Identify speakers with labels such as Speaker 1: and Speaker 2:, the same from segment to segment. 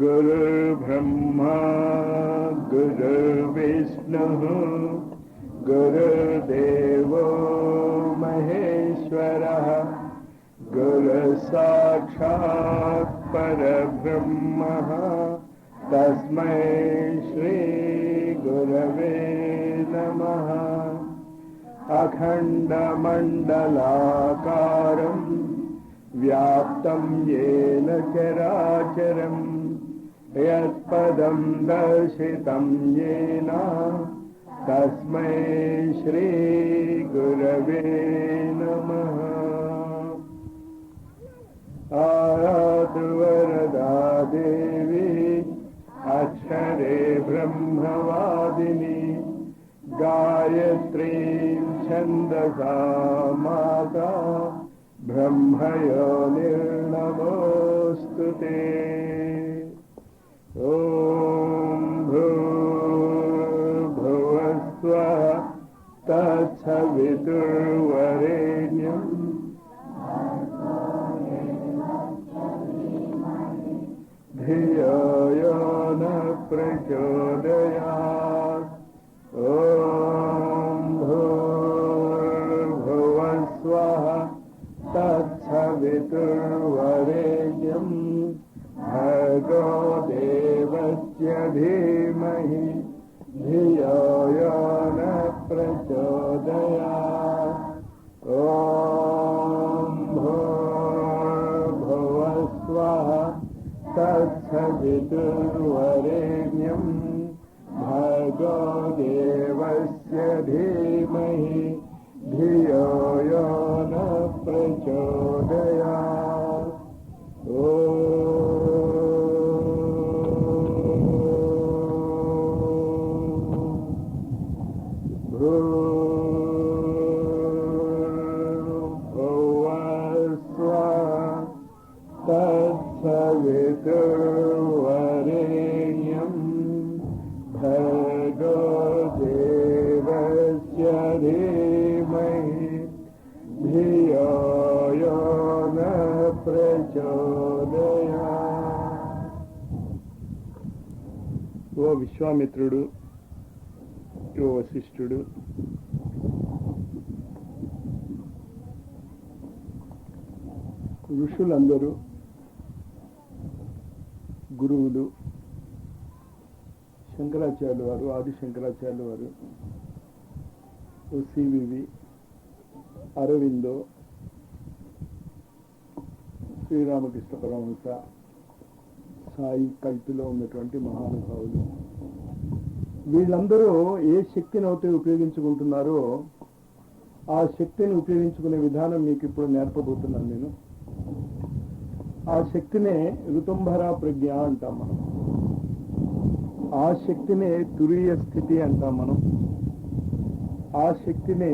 Speaker 1: गुरुर्ब्रह्मा गुरुर्विष्णुः गुरुर्देवो महेश्वरः गुरुसाक्षात् परब्रह्मः तस्मै श्री गुरवे नमः। अखण्डमण्डलाकारं व्याप्तं येन चराचरं यत्पदं दर्शितं येन तस्मै श्री गुरवे नमः। आयातु वरदा देवी अक्षरे ब्रह्मवादिनी गायत्रीं छन्दसा माता ब्रह्मयोनिर्नमोऽस्तु ते। ॐ भूर्भुवस्सुवः तत्सवितुर्वरेण्यं धियो यो न प्रचोदयात्। ॐ भूर्भुवस्सुवः तत्सवितुर्वरेण्यं भर्गो देवस्य धीमहि धियो यो न प्रचोदयात्। ॐ भूर्भुवस्सुवः तत्सवितुर्वरेण्यं भर्गो देवस्य धीमहि धियो यो न प्रचोदयात्। भूर्भुवस्सुवः तत्सवितुर्वरेण्यं भर्गो देवस्य धीमहि धियो यो न प्रचोदयात्। ఓ విశ్వామిత్రుడు, ఓ వశిష్ఠుడు, ఋషులందరూ, గురువులు, శంకరాచార్యుల వారు, ఆది శంకరాచార్యుల వారు, సివివి, అరవిందో, శ్రీరామకృష్ణ పరమహంస, సాయి కల్పిలో ఉన్నటువంటి మహానుభావులు, వీళ్ళందరూ ఏ శక్తిని అయితే ఉపయోగించుకుంటున్నారో ఆ శక్తిని ఉపయోగించుకునే విధానం మీకు ఇప్పుడు నేర్పబోతున్నాను నేను. ఆ శక్తినే ఋతుంభర ప్రజ్ఞ అంటాం మనం. ఆ శక్తినే తురీయ స్థితి అంటాం మనం. ఆ శక్తినే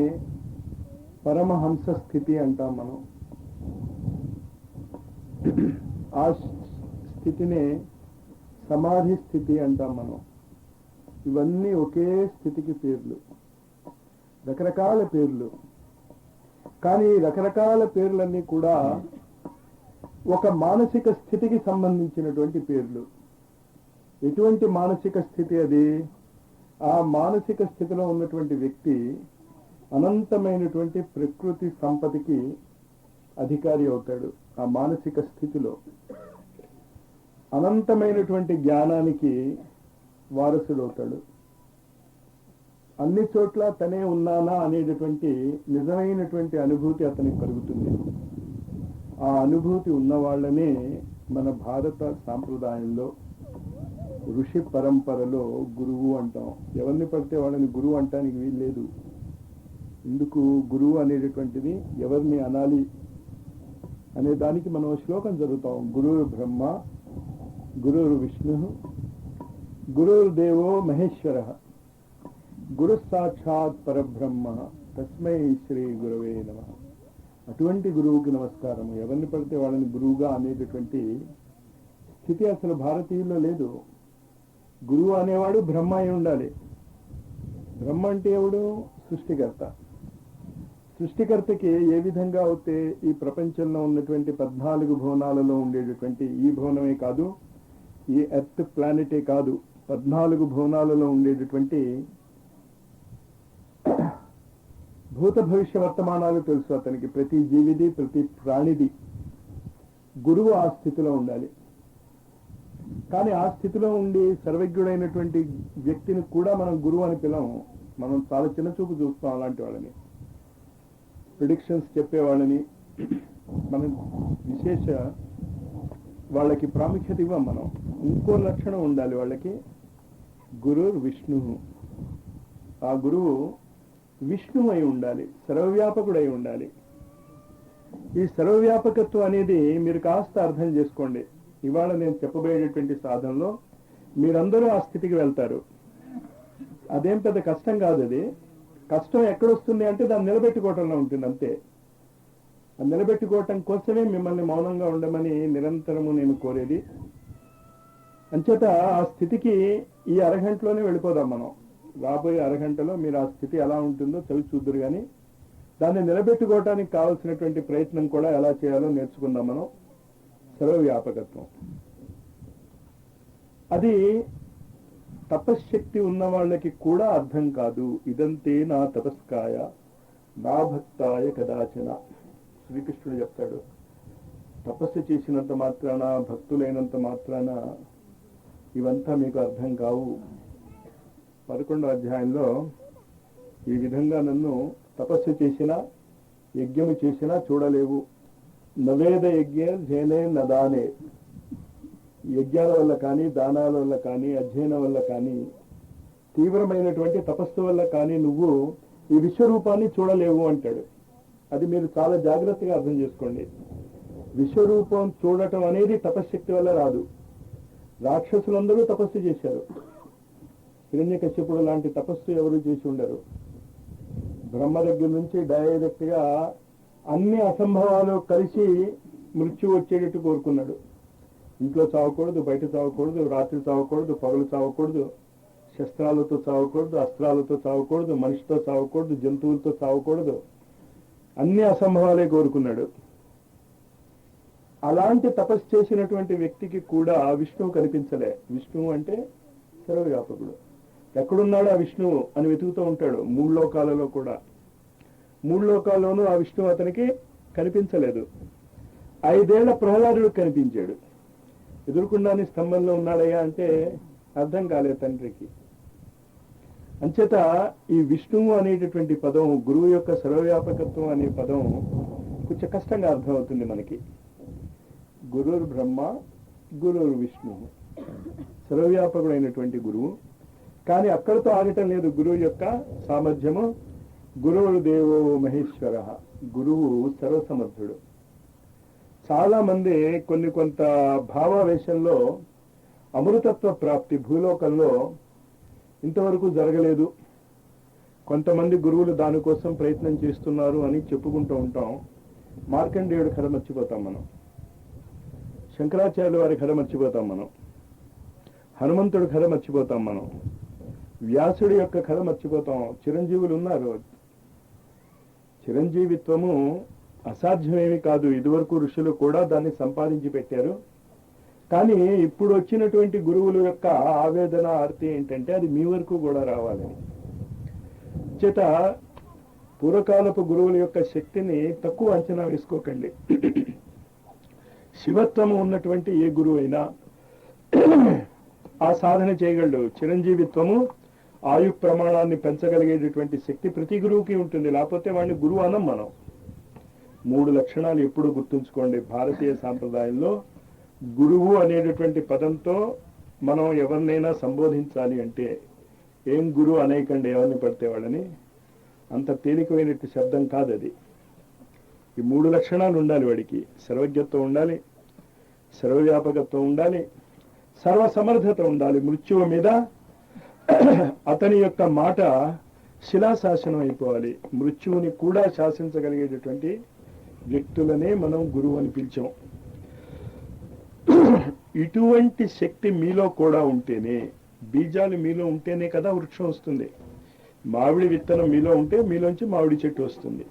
Speaker 1: పరమహంస స్థితి అంటాం మనం. ఆ స్థితినే సమాధి స్థితి అంటాం మనం. ఇవన్నీ ఒకే స్థితికి పేర్లు, రకరకాల పేర్లు. కానీ రకరకాల పేర్లన్నీ కూడా ఒక మానసిక స్థితికి సంబంధించినటువంటి పేర్లు. ఎటువంటి మానసిక స్థితి అది? ఆ మానసిక స్థితిలో ఉన్నటువంటి వ్యక్తి అనంతమైనటువంటి ప్రకృతి సంపదకి అధికారి అవుతాడు. ఆ మానసిక స్థితిలో అనంతమైనటువంటి జ్ఞానానికి వారసుడు అవుతాడు. అన్ని చోట్ల తనే ఉన్నానా అనేటటువంటి నిజమైనటువంటి అనుభూతి అతనికి కలుగుతుంది. ఆ అనుభూతి ఉన్న వాళ్ళనే మన భారత సాంప్రదాయంలో ఋషి పరంపరలో గురువు అంటాం. ఎవరిని పడితే వాళ్ళని గురువు అంటానికి వీల్లేదు. ఎందుకు గురువు అనేటటువంటిది ఎవరిని అనాలి అనే దానికి మనం శ్లోకం చదువుతాం. గురుర్ బ్రహ్మ గురుర్ విష్ణు గురుర్దేవో మహేశ్వర గురు సాక్షాత్ పరబ్రహ్మ తస్మై శ్రీ గురవే నమః. అటువంటి గురువుకి నమస్కారము. ఎవరిని పడితే వాళ్ళని గురువుగా అనేటటువంటి స్థితి అసలు భారతీయుల్లో లేదు. గురువు అనేవాడు బ్రహ్మ అయి ఉండాలి. బ్రహ్మ అంటే ఎవడు? సృష్టికర్త. సృష్టికర్తకి ఏ విధంగా అయితే ఈ ప్రపంచంలో ఉన్నటువంటి 14 భువనాలలో ఉండేటటువంటి ఈ భువనమే కాదు, ఈ ఎర్త్ ప్లానెటే కాదు, 14 భువనాలలో ఉండేటటువంటి భూత భవిష్య వర్తమానాలు తెలుసు అతనికి. ప్రతి జీవిది, ప్రతి ప్రాణిది. గురువు ఆ స్థితిలో ఉండాలి. కానీ ఆ స్థితిలో ఉండి సర్వజ్ఞుడైనటువంటి వ్యక్తిని కూడా మనం గురువు అని పిలవము. మనం చాలా చిన్న చూపు చూస్తాం అలాంటి వాళ్ళని. ప్రిడిక్షన్స్ చెప్పేవాళ్ళని మనం విశేష వాళ్ళకి ప్రాముఖ్యత ఇవ్వం మనం. ఇంకో లక్షణం ఉండాలి వాళ్ళకి, గురు విష్ణు. ఆ గురువు విష్ణువు అయి ఉండాలి, సర్వవ్యాపకుడై ఉండాలి. ఈ సర్వవ్యాపకత్వం అనేది మీరు కాస్త అర్థం చేసుకోండి. ఇవాళ నేను చెప్పబోయేటటువంటి సాధనలో మీరందరూ ఆ స్థితికి వెళ్తారు. అదేం పెద్ద కష్టం కాదు. అది కష్టం ఎక్కడొస్తుంది అంటే దాన్ని నిలబెట్టుకోవటంలో ఉంటుంది అంతే. ఆ నిలబెట్టుకోవటం కోసమే మిమ్మల్ని మౌనంగా ఉండమని నిరంతరము నేను కోరేది. అంచేత ఆ స్థితికి ఈ అరగంటలోనే వెళ్ళిపోదాం మనం. రాబోయే అరగంటలో మీరు ఆ స్థితి ఎలా ఉంటుందో చవి చూద్దరు. కానీ దాన్ని నిలబెట్టుకోవటానికి కావాల్సినటువంటి ప్రయత్నం కూడా ఎలా చేయాలో నేర్చుకుందాం మనం. సర్వవ్యాపకత్వం అది తపశ్శక్తి ఉన్న వాళ్ళకి కూడా అర్థం కాదు. ఇదంతే నా తపస్కాయ నా భక్తాయ కదాచన. శ్రీకృష్ణుడు చెప్తాడు, తపస్సు చేసినంత మాత్రాన, భక్తులైనంత మాత్రాన ఇవంతా మీకు అర్థం కావు. 11వ అధ్యాయంలో ఈ విధంగా నన్ను తపస్సు చేసినా యజ్ఞము చేసినా చూడలేవు. నవేద యజ్ఞ జేనే నదానే. యజ్ఞాల వల్ల కానీ, దానాల వల్ల కానీ, అధ్యయనం వల్ల కానీ, తీవ్రమైనటువంటి తపస్సు వల్ల కానీ నువ్వు ఈ విశ్వరూపాన్ని చూడలేవు అంటాడు. అది మీరు చాలా జాగ్రత్తగా అర్థం చేసుకోండి. విశ్వరూపం చూడటం అనేది తపశ్శక్తి వల్ల రాదు. రాక్షసులందరూ తపస్సు చేశారు. హిరణ్యకశ్యపుడు లాంటి తపస్సు ఎవరు చేసి ఉండరు. బ్రహ్మ దగ్గర నుంచి డైరెక్ట్ గా అన్ని అసంభవాలు కలిసి మృత్యు వచ్చేటట్టు కోరుకున్నాడు. ఇంట్లో చావకూడదు, బయట చావకూడదు, రాత్రి చావకూడదు, పగలు చావకూడదు, శస్త్రాలతో చావకూడదు, అస్త్రాలతో చావకూడదు, మనిషితో చావకూడదు, జంతువులతో చావకూడదు, అన్ని అసంభవాలే కోరుకున్నాడు. అలాంటి తపస్సు చేసినటువంటి వ్యక్తికి కూడా విష్ణువు కనిపించలే. విష్ణువు అంటే సర్వవ్యాపకుడు. ఎక్కడున్నాడు ఆ విష్ణువు అని వెతుకుతూ ఉంటాడు. 3 లోకాలలో కూడా. 3 లోకాల్లోనూ ఆ విష్ణువు అతనికి కనిపించలేదు. 5 ఏళ్ల ప్రహ్లాదుడు కనిపించాడు. ఎదురుకుండానే స్తంభంలో ఉన్నాడయ్యా అంటే అర్థం కాలేదు తండ్రికి. అంచేత ఈ విష్ణువు అనేటటువంటి పదం, గురువు యొక్క సర్వవ్యాపకత్వం అనే పదం కొంచెం కష్టంగా అర్థమవుతుంది మనకి. గురుర్ బ్రహ్మ, గురుర్ విష్ణువు, సర్వవ్యాపకుడైనటువంటి గురువు. కానీ అక్కడితో ఆగటం లేదు గురువు యొక్క సామర్థ్యము. గురువు దేవో మహేశ్వర, గురువు సర్వసమర్థుడు. చాలా మంది కొంత భావావేశంలో అమృతత్వ ప్రాప్తి భూలోకంలో ఇంతవరకు జరగలేదు. కొంతమంది గురువులు దానికోసం ప్రయత్నం చేస్తున్నారు అని చెప్పుకుంటూ ఉంటాం. మార్కండేయుడి కథ మర్చిపోతాం మనం, శంకరాచార్యుల వారి కథ మర్చిపోతాం మనం, హనుమంతుడి కథ మర్చిపోతాం మనం, వ్యాసుడి యొక్క కథ మర్చిపోతాం. చిరంజీవులు ఉన్నారు. చిరంజీవిత్వము అసాధ్యమేమి కాదు. ఇదివరకు ఋషులు కూడా దాన్ని సంపాదించి పెట్టారు. కానీ ఇప్పుడు వచ్చినటువంటి గురువుల యొక్క ఆవేదన ఆర్తి ఏంటంటే అది మీ వరకు కూడా రావాలని. చేత పూర్వకాలపు గురువుల యొక్క శక్తిని తక్కువ అంచనా వేసుకోకండి. శివత్వము ఉన్నటువంటి ఏ గురువు అయినా ఆ సాధన చేయగలడు. చిరంజీవిత్వము, ఆయు ప్రమాణాన్ని పెంచగలిగేటటువంటి శక్తి ప్రతి గురువుకి ఉంటుంది. లేకపోతే వాడిని గురువు అనం మనం. 3 లక్షణాలు ఎప్పుడు గుర్తుంచుకోండి. భారతీయ సాంప్రదాయంలో గురువు అనేటటువంటి పదంతో మనం ఎవరినైనా సంబోధించాలి అంటే ఏం గురువు అనేకండి ఎవరిని పడితే వాళ్ళని. అంత తేలికైనట్టు శబ్దం కాదు అది. ఈ 3 లక్షణాలు ఉండాలి వాడికి. సర్వజ్ఞత్వం ఉండాలి, సర్వవ్యాపకత్వం ఉండాలి, సర్వసమర్థత ఉండాలి. మృత్యువు మీద అతని యొక్క మాట శిలాశాసనం అయిపోవాలి. మృత్యువుని కూడా శాసించగలిగేటటువంటి వ్యక్తులనే మనం గురువు అని పిలిచాం. ఇటువంటి శక్తి మీలో కూడా ఉంటేనే, బీజాలు మీలో ఉంటేనే కదా వృక్షం వస్తుంది. మామిడి విత్తనం మీలో ఉంటే మీలోంచి మామిడి చెట్టు వస్తుంది.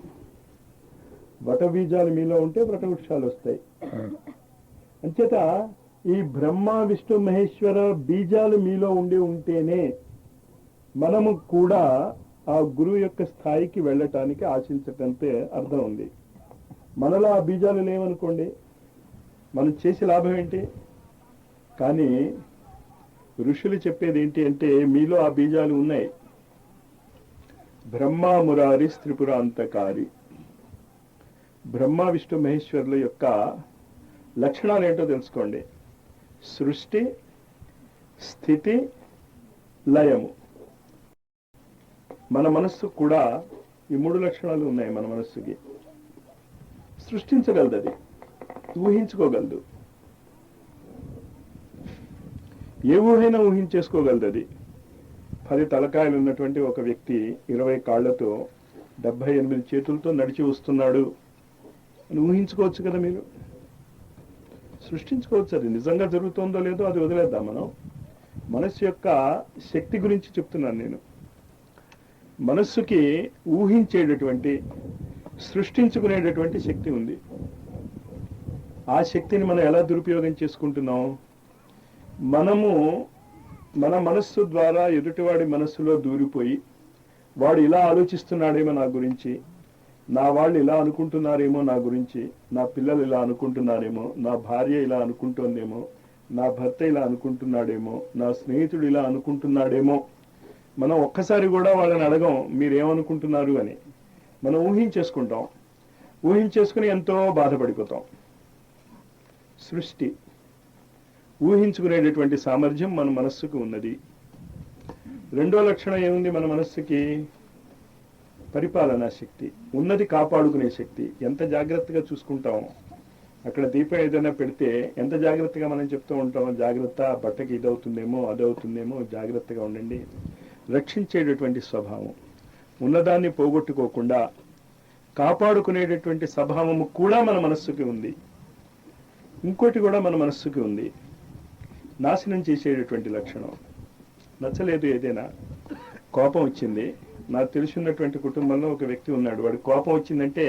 Speaker 1: వట బీజాలు మీలో ఉంటే వట వృక్షాలు వస్తాయి. అంచేత ఈ బ్రహ్మ విష్ణు మహేశ్వర బీజాలు మీలో ఉండి ఉంటేనే మనము కూడా ఆ గురువు యొక్క స్థాయికి వెళ్ళటానికి ఆశించటంతే అర్థం ఉంది. మనలో ఆ బీజాలు లేవనుకోండి, మనం చేసే లాభం ఏంటి? కానీ ఋషులు చెప్పేది ఏంటి అంటే మీలో ఆ బీజాలు ఉన్నాయి. బ్రహ్మ మురారి త్రిపురాంతకారి, బ్రహ్మ విష్ణు మహేశ్వరుల యొక్క లక్షణాలు ఏంటో తెలుసుకోండి. సృష్టి, స్థితి, లయము. మన మనస్సు కూడా ఈ 3 లక్షణాలు ఉన్నాయి. మన మనస్సుకి సృష్టించగలదు, అది ఊహించుకోగలదు, ఏ ఊహైనా ఊహించేసుకోగలదు. అది 10 తలకాయలు ఉన్నటువంటి ఒక వ్యక్తి 20 కాళ్లతో 78 చేతులతో నడిచి వస్తున్నాడు అని ఊహించుకోవచ్చు కదా. మీరు సృష్టించుకోవచ్చు. అది నిజంగా జరుగుతుందో లేదో అది వదిలేద్దాం. మనం మనస్సు యొక్క శక్తి గురించి చెప్తున్నాను నేను. మనస్సుకి ఊహించేటటువంటి, సృష్టించుకునేటటువంటి శక్తి ఉంది. ఆ శక్తిని మనం ఎలా దురుపయోగం చేసుకుంటున్నాం? మనము మన మనస్సు ద్వారా ఎదుటివాడి మనస్సులో దూరిపోయి, వాడు ఇలా ఆలోచిస్తున్నాడేమో నా గురించి, నా వాళ్ళు ఇలా అనుకుంటున్నారేమో నా గురించి, నా పిల్లలు ఇలా అనుకుంటున్నారేమో, నా భార్య ఇలా అనుకుంటోందేమో, నా భర్త ఇలా అనుకుంటున్నాడేమో, నా స్నేహితుడు ఇలా అనుకుంటున్నాడేమో. మనం ఒక్కసారి కూడా వాళ్ళని అడగం మీరేమనుకుంటున్నారు అని. మనం ఊహించేసుకుంటాం. ఊహించేసుకుని ఎంతో బాధపడిపోతాం. సృష్టి, ఊహించుకునేటటువంటి సామర్థ్యం మన మనస్సుకు ఉన్నది. రెండో లక్షణం ఏముంది మన మనస్సుకి? పరిపాలనా శక్తి ఉన్నది, కాపాడుకునే శక్తి. ఎంత జాగ్రత్తగా చూసుకుంటాం. అక్కడ దీపం ఏదైనా పెడితే ఎంత జాగ్రత్తగా మనం చెప్తూ ఉంటాం, జాగ్రత్త, బట్టకి ఇదవుతుందేమో అదవుతుందేమో, జాగ్రత్తగా ఉండండి. రక్షించేటటువంటి స్వభావం, ఉన్నదాన్ని పోగొట్టుకోకుండా కాపాడుకునేటటువంటి స్వభావము కూడా మన మనస్సుకి ఉంది. ఇంకోటి కూడా మన మనస్సుకి ఉంది, నాశనం చేసేటటువంటి లక్షణం. నచ్చలేదు ఏదైనా, కోపం వచ్చింది. నాకు తెలుసున్నటువంటి కుటుంబంలో ఒక వ్యక్తి ఉన్నాడు, వాడు కోపం వచ్చిందంటే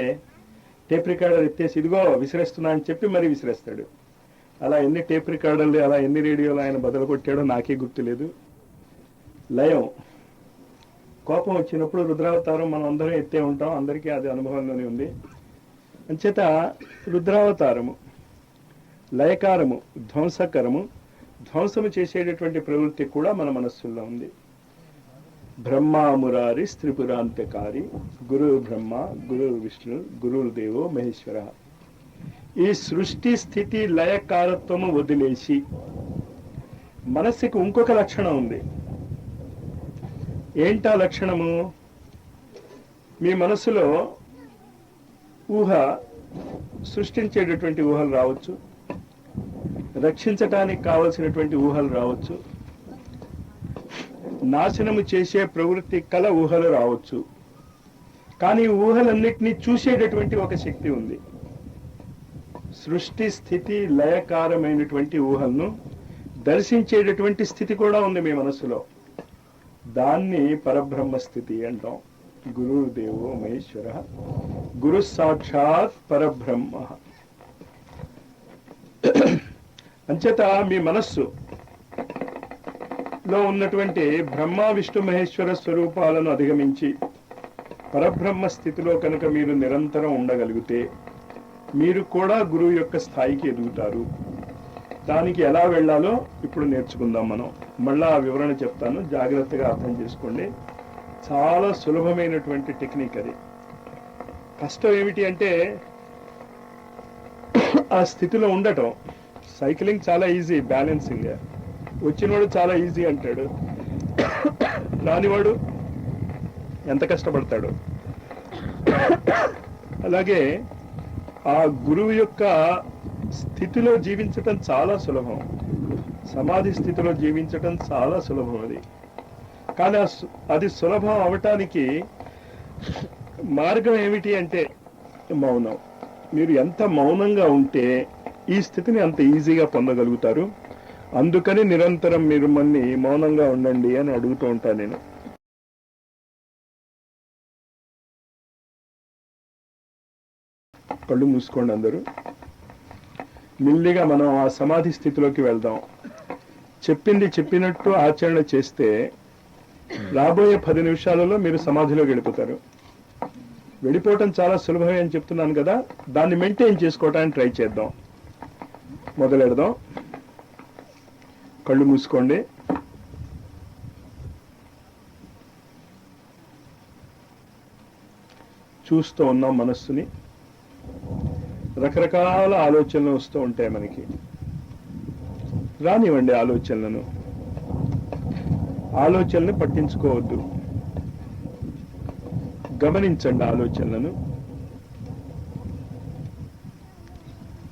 Speaker 1: టేప్ రికార్డర్ ఎత్తేసి ఇదిగో విసిరేస్తున్నా అని చెప్పి మరీ విసిరేస్తాడు. అలా ఎన్ని టేప్ రికార్డర్లు, అలా ఎన్ని రేడియోలు ఆయన బదులు కొట్టాడో నాకే గుర్తులేదు. లయం, కోపం వచ్చినప్పుడు రుద్రావతారం మనం అందరం ఎత్తే ఉంటాం, అందరికీ అది అనుభవంలోనే ఉంది. అంచేత రుద్రావతారము లయకారము, ధ్వంసకరము, ధ్వంసము చేసేటటువంటి ప్రవృత్తి కూడా మన మనస్సుల్లో ఉంది. బ్రహ్మ మురారి త్రిపురాంతకారి, గురు బ్రహ్మ గురు విష్ణు గురుదేవో మహేశ్వర. ఈ సృష్టి స్థితి లయకారత్వము వదిలేసి మనస్సుకి ఇంకొక లక్షణం ఉంది. ఏంటా లక్షణము? మీ మనసులో ఊహ, సృష్టించేటటువంటి ఊహలు రావచ్చు, రక్షించటానికి కావలసినటువంటి ఊహలు రావచ్చు, నాశనము చేసే ప్రవృత్తి కల ఊహలు రావచ్చు. కానీ ఊహలన్నిటినీ చూసేటటువంటి ఒక శక్తి ఉంది. సృష్టి స్థితి లయకారమైనటువంటి ఊహలను దర్శించేటటువంటి స్థితి కూడా ఉంది మీ మనసులో. దాన్ని పరబ్రహ్మ స్థితి అంటాం. గురుదేవో మహేశ్వర, గురు సాక్షాత్ పరబ్రహ్మ. అంచేత మీ మనస్సు లో ఉన్నటువంటి బ్రహ్మ విష్ణు మహేశ్వర స్వరూపాలను అధిగమించి పరబ్రహ్మ స్థితిలో కనుక మీరు నిరంతరం ఉండగలిగితే మీరు కూడా గురువు యొక్క స్థాయికి ఎదుగుతారు. దానికి ఎలా వెళ్ళాలో ఇప్పుడు నేర్చుకుందాం మనం. మళ్ళా ఆ వివరణ చెప్తాను, జాగ్రత్తగా అర్థం చేసుకోండి. చాలా సులభమైనటువంటి టెక్నిక్ అది. కష్టం ఏమిటి అంటే ఆ స్థితిలో ఉండటం. సైక్లింగ్ చాలా ఈజీ, బ్యాలెన్సింగ్. వచ్చినవాడు చాలా ఈజీ అంటాడు, రానివాడు ఎంత కష్టపడతాడు. అలాగే ఆ గురువు యొక్క స్థితిలో జీవించటం చాలా సులభం, సమాధి స్థితిలో జీవించటం చాలా సులభం. అది కానీ అది సులభం అవటానికి మార్గం ఏమిటి అంటే మౌనం. మీరు ఎంత మౌనంగా ఉంటే ఈ స్థితిని అంత ఈజీగా పొందగలుగుతారు. అందుకని నిరంతరం మీరు మన్ని మౌనంగా ఉండండి అని అడుగుతూ ఉంటాను నేను. కళ్ళు మూసుకోండి అందరూ. మెల్లిగా మనం ఆ సమాధి స్థితిలోకి వెళ్దాం. చెప్పింది చెప్పినట్టు ఆచరణ చేస్తే రాబోయే 10 నిమిషాలలో మీరు సమాధిలో గడిపోతారు. వెళ్ళిపోవటం చాలా సులభమే అని చెప్తున్నాను కదా, దాన్ని మెయింటైన్ చేసుకోవటానికి ట్రై చేద్దాం. మొదలెడదాం. కళ్ళు మూసుకోండి. చూస్తూ ఉన్నాం మనస్సుని. రకరకాల ఆలోచనలు వస్తూ ఉంటాయి మనకి. రానివ్వండి ఆలోచనలను. ఆలోచనలు పట్టించుకోవద్దు, గమనించండి ఆలోచనలను.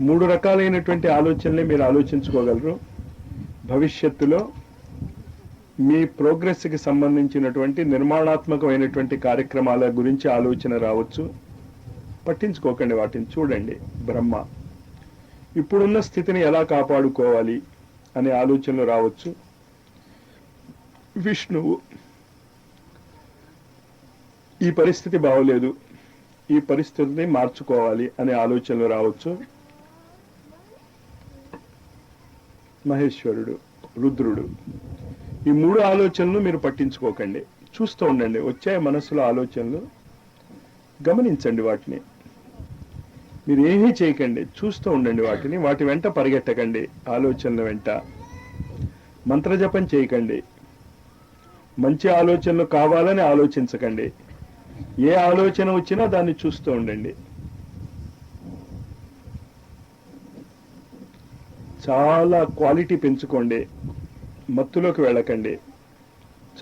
Speaker 1: 3 రకాలైనటువంటి ఆలోచనలే మీరు ఆలోచించుకోగలరు. భవిష్యత్తులో మీ ప్రోగ్రెస్కి సంబంధించినటువంటి నిర్మాణాత్మకమైనటువంటి కార్యక్రమాల గురించి ఆలోచన రావచ్చు. పట్టించుకోకండి వాటిని, చూడండి. బ్రహ్మ ఇప్పుడున్న స్థితిని ఎలా కాపాడుకోవాలి అనే ఆలోచనలు రావచ్చు. విష్ణువు ఈ పరిస్థితి బాగోలేదు, ఈ పరిస్థితిని మార్చుకోవాలి అనే ఆలోచనలు రావచ్చు. మహేశ్వరుడు, రుద్రుడు. ఈ 3 ఆలోచనలు మీరు పట్టించుకోకండి, చూస్తూ ఉండండి. వచ్చే మనసులో ఆలోచనలు గమనించండి. వాటిని మీరు ఏమీ చేయకండి, చూస్తూ ఉండండి వాటిని. వాటి వెంట పరిగెట్టకండి, ఆలోచనల వెంట మంత్రజపం చేయకండి. మంచి ఆలోచనలు కావాలని ఆలోచించకండి. ఏ ఆలోచన వచ్చినా దాన్ని చూస్తూ ఉండండి. చాలా క్వాలిటీ పెంచుకోండి, మత్తులోకి వెళ్ళకండి.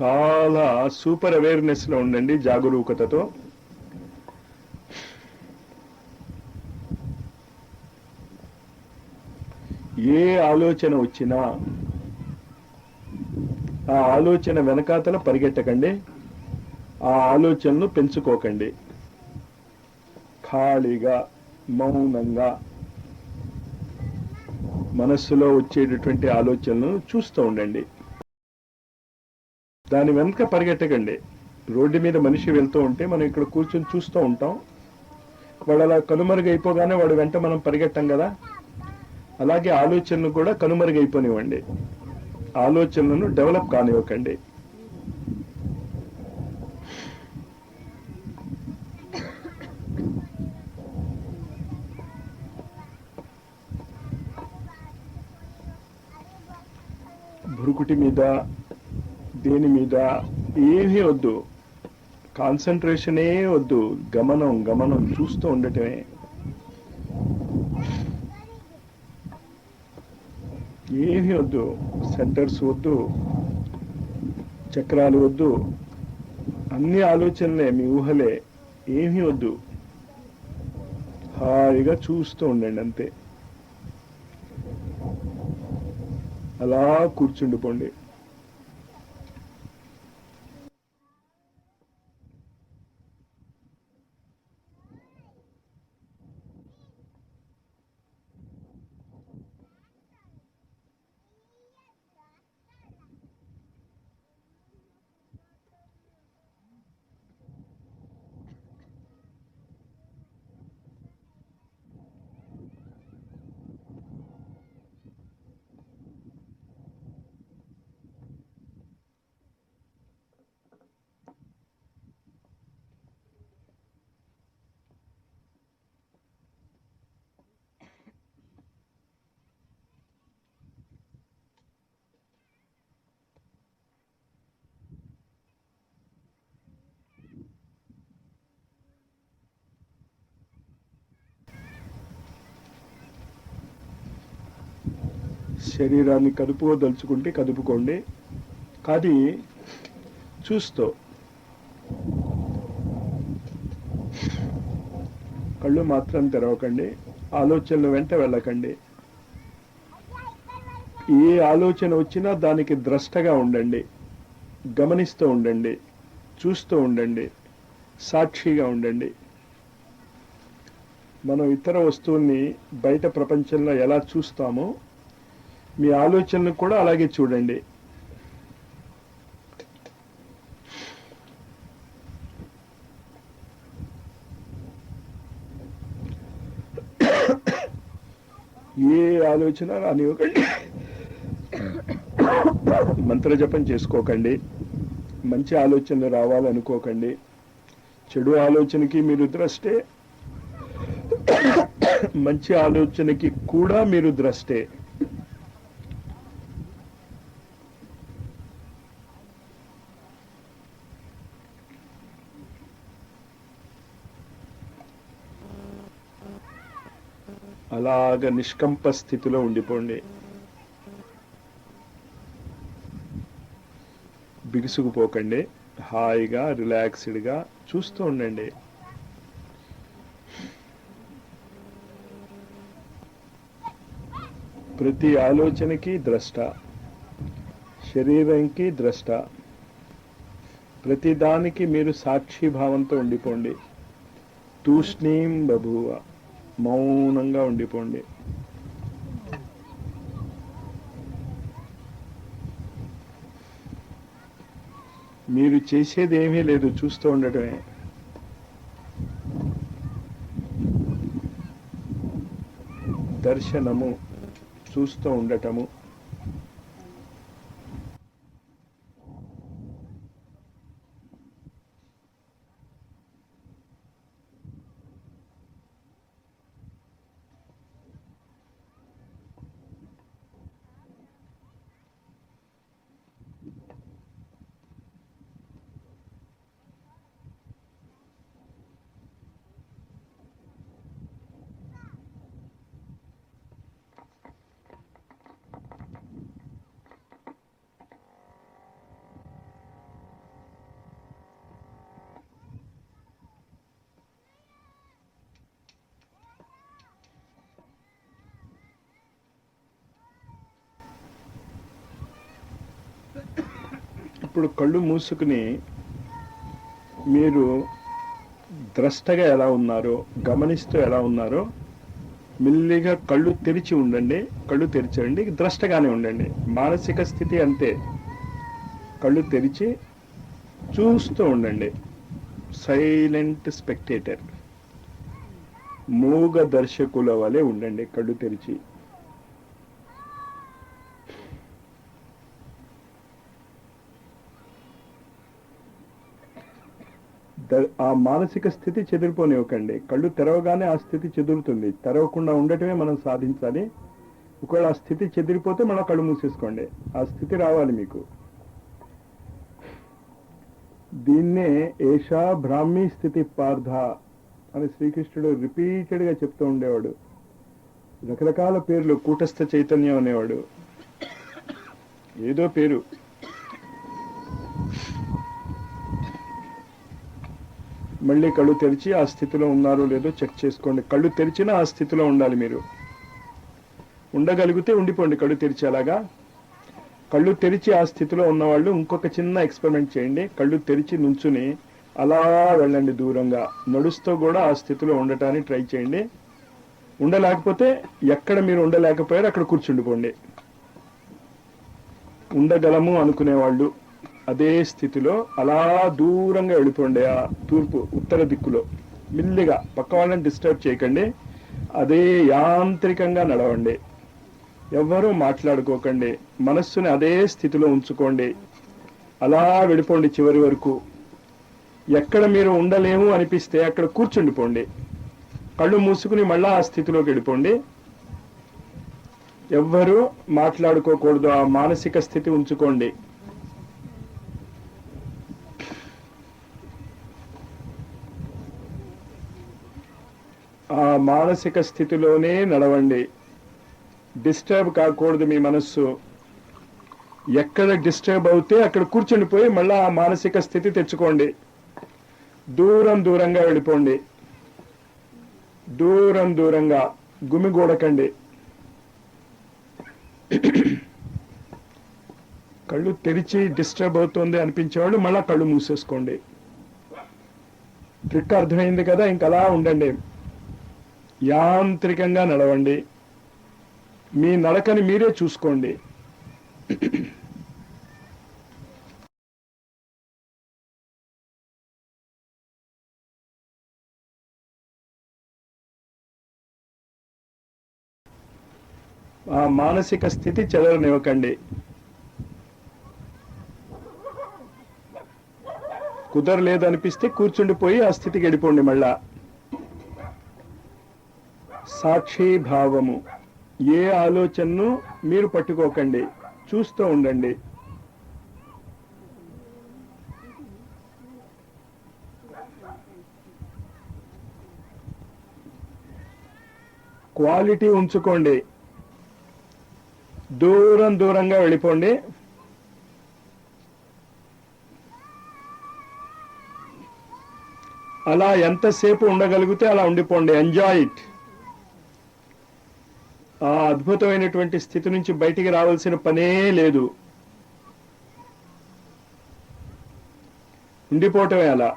Speaker 1: చాలా సూపర్ అవేర్నెస్లో ఉండండి, జాగరూకతతో. ఏ ఆలోచన వచ్చినా ఆ ఆలోచన వెనకాతల పరిగెట్టకండి, ఆ ఆలోచనను పెంచుకోకండి. ఖాళీగా మౌనంగా మనస్సులో వచ్చేటటువంటి ఆలోచనలను చూస్తూ ఉండండి. దాని వెనక పరిగెట్టకండి. రోడ్డు మీద మనిషి వెళ్తూ ఉంటే మనం ఇక్కడ కూర్చొని చూస్తూ ఉంటాం. వాడు అలా కనుమరుగైపోగానే వాడు వెంట మనం పరిగెట్టం కదా. అలాగే ఆలోచనలు కూడా కనుమరుగైపోనివ్వండి. ఆలోచనలను డెవలప్ కానివ్వకండి. భృకుటి మీద దేని మీద ఏమీ వద్దు, కాన్సన్ట్రేషనే వద్దు. గమనం గమనం చూస్తూ ఉండటమే. ఏమీ వద్దు, సెంటర్స్ వద్దు, చక్రాలు వద్దు, అన్ని ఆలోచనలే, మీ ఊహలే. ఏమీ వద్దు, హాయిగా చూస్తూ ఉండండి అంతే. అలా కూర్చుండిపోండి. శరీరాన్ని కదుపుకోదలుచుకుంటే కదుపుకోండి, కానీ చూస్తూ. కళ్ళు మాత్రం తెరవకండి, ఆలోచనలు వెంట వెళ్ళకండి. ఏ ఆలోచన వచ్చినా దానికి ద్రష్టగా ఉండండి, గమనిస్తూ ఉండండి, చూస్తూ ఉండండి, సాక్షిగా ఉండండి. మనం ఇతర వస్తువుల్ని బయట ప్రపంచంలో ఎలా చూస్తామో మీ ఆలోచనలు కూడా అలాగే చూడండి. ఏ ఆలోచన రానివ్వకండి. మంత్రజపం చేసుకోకండి. మంచి ఆలోచనలు రావాలనుకోకండి. చెడు ఆలోచనకి మీరు ద్రష్టే, మంచి ఆలోచనకి కూడా మీరు ద్రష్టే. అలాగ నిష్కంప స్థితిలో ఉండిపోండి. బిగుసుకుపోకండి. హాయిగా రిలాక్స్డ్గా చూస్తూ ఉండండి. ప్రతి ఆలోచనకి ద్రష్ట, శరీరంకి ద్రష్ట. ప్రతిదానికి మీరు సాక్షిభావంతో ఉండిపోండి. తూష్ణీం బభూవ, మౌనంగా ఉండిపోండి. మీరు చేసేది ఏమీ లేదు, చూస్తూ ఉండటమే. దర్శనము, చూస్తూ ఉండటము. ఇప్పుడు కళ్ళు మూసుకుని మీరు ద్రష్టగా ఎలా ఉన్నారో గమనిస్తూ ఎలా ఉన్నారో మెల్లిగా కళ్ళు తెరిచి ఉండండి. కళ్ళు తెరిచండి, ద్రష్టగానే ఉండండి. మానసిక స్థితి అంతే. కళ్ళు తెరిచి చూస్తూ ఉండండి. సైలెంట్ స్పెక్టేటర్, మూగ దర్శకుల వలె ఉండండి కళ్ళు తెరిచి. ఆ మానసిక స్థితి చెదిరిపోనివ్వకండి. కళ్ళు తెరవగానే ఆ స్థితి చెదురుతుంది. తెరవకుండా ఉండటమే మనం సాధించాలి. ఒకవేళ ఆ స్థితి చెదిరిపోతే మళ్ళీ కళ్ళు మూసేసుకోండి. ఆ స్థితి రావాలి మీకు. దీన్నే ఏషా బ్రాహ్మీ స్థితి పార్థ అని శ్రీకృష్ణుడు రిపీటెడ్గా చెప్తూ ఉండేవాడు. రకరకాల పేర్లు, కూటస్థ చైతన్యం అనేవాడు, ఏదో పేరు. మళ్ళీ కళ్ళు తెరిచి ఆ స్థితిలో ఉన్నారో లేదో చెక్ చేసుకోండి. కళ్ళు తెరిచినా ఆ స్థితిలో ఉండాలి. మీరు ఉండగలిగితే ఉండిపోండి కళ్ళు తెరిచి. అలాగా కళ్ళు తెరిచి ఆ స్థితిలో ఉన్నవాళ్ళు ఇంకొక చిన్న ఎక్స్పెరిమెంట్ చేయండి. కళ్ళు తెరిచి నుంచుని అలా వెళ్ళండి దూరంగా. నడుస్తూ కూడా ఆ స్థితిలో ఉండటానికి ట్రై చేయండి. ఉండలేకపోతే ఎక్కడ మీరు ఉండలేకపోయారో అక్కడ కూర్చుండిపోండి. ఉండగలము అనుకునేవాళ్ళు అదే స్థితిలో అలా దూరంగా వెళ్ళిపోండి. ఆ తూర్పు ఉత్తర దిక్కులో మెల్లిగా. పక్క వాళ్ళని డిస్టర్బ్ చేయకండి. అదే యాంత్రికంగా నడవండి. ఎవ్వరూ మాట్లాడుకోకండి. మనస్సుని అదే స్థితిలో ఉంచుకోండి. అలా వెళ్ళిపోండి చివరి వరకు. ఎక్కడ మీరు ఉండలేము అనిపిస్తే అక్కడ కూర్చుండిపోండి. కళ్ళు మూసుకుని మళ్ళా ఆ స్థితిలోకి వెళ్ళిపోండి. ఎవ్వరూ మాట్లాడుకోకూడదు. ఆ మానసిక స్థితి ఉంచుకోండి. ఆ మానసిక స్థితిలోనే నడవండి. డిస్టర్బ్ కాకూడదు మీ మనస్సు. ఎక్కడ డిస్టర్బ్ అవుతే అక్కడ కూర్చుండిపోయి మళ్ళా ఆ మానసిక స్థితి తెచ్చుకోండి. దూరం దూరంగా వెళ్ళిపోండి. దూరం దూరంగా గుమిగూడకండి. కళ్ళు తెరిచి డిస్టర్బ్ అవుతుంది అనిపించేవాళ్ళు మళ్ళా కళ్ళు మూసేసుకోండి. ట్రిక్ అర్థమైంది కదా? ఇంకలా ఉండండి. యాంత్రికంగా నడవండి. మీ నడకని మీరే చూసుకోండి. ఆ మానసిక స్థితి చెదరనివ్వకండి. కుదరలేదనిపిస్తే కూర్చుండిపోయి ఆ స్థితికి వెళ్ళిపోండి. మళ్ళా సాక్షి భావము, ఏ ఆలోచనను మీరు పట్టుకోకండి, చూస్తూ ఉండండి. క్వాలిటీ ఉంచుకోండి. దూరంగా వెళ్ళిపోండి. అలా ఎంతసేపు ఉండగలిగితే అలా ఉండిపోండి. Enjoy it. ఆ అద్భుతమైనటువంటి స్థితి నుంచి బయటికి రావాల్సిన పనే లేదు, ఉండిపోవటమే అలా.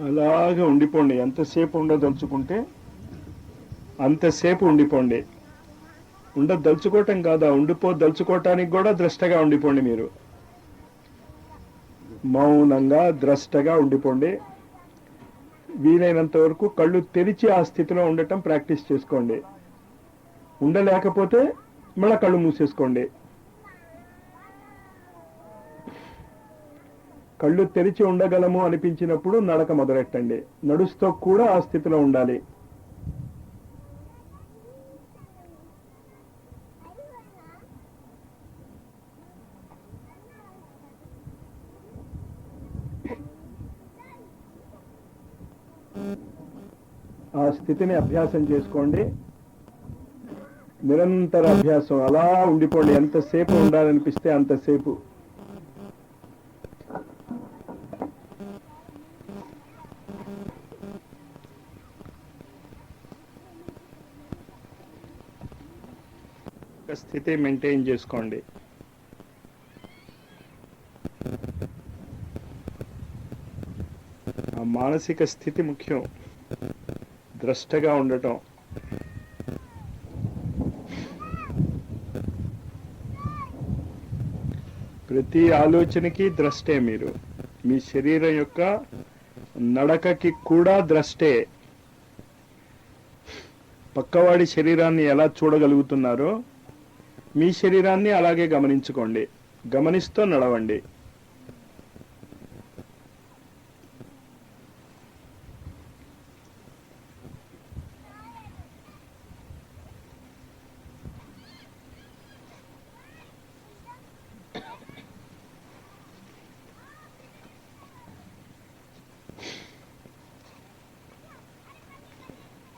Speaker 1: అలాగే ఉండిపోండి. ఎంతసేపు ఉండదలుచుకుంటే అంతసేపు ఉండిపోండి. ఉండదలుచుకోవటం కాదా, ఉండిపోదలుచుకోవటానికి కూడా ద్రష్టగా ఉండిపోండి. మీరు మౌనంగా ద్రష్టగా ఉండిపోండి. వీలైనంత వరకు కళ్ళు తెరిచి ఆ స్థితిలో ఉండటం ప్రాక్టీస్ చేసుకోండి. ఉండలేకపోతే మళ్ళీ కళ్ళు మూసేసుకోండి. కళ్ళు తెరిచి ఉండగలము అనిపించినప్పుడు నడక మొదలెట్టండి. నడుస్తూ కూడా ఆ స్థితిలో ఉండాలి. ఆ స్థితిని అభ్యాసం చేసుకోండి. నిరంతర అభ్యాసం. అలా ఉండిపోండి. ఎంతసేపు ఉండాలనిపిస్తే అంతసేపు. స్థితి మెయింటైన్ చేసుకోండి. ఆ మానసిక స్థితి ముఖ్యం. ద్రష్టగా ఉండటం. ప్రతి ఆలోచనకి ద్రష్టే మీరు. మీ శరీరం యొక్క నడకకి కూడా ద్రష్టే. పక్కవాడి శరీరాన్ని ఎలా చూడగలుగుతున్నారో మీ శరీరాన్ని అలాగే గమనించుకోండి. గమనిస్తూ నడవండి.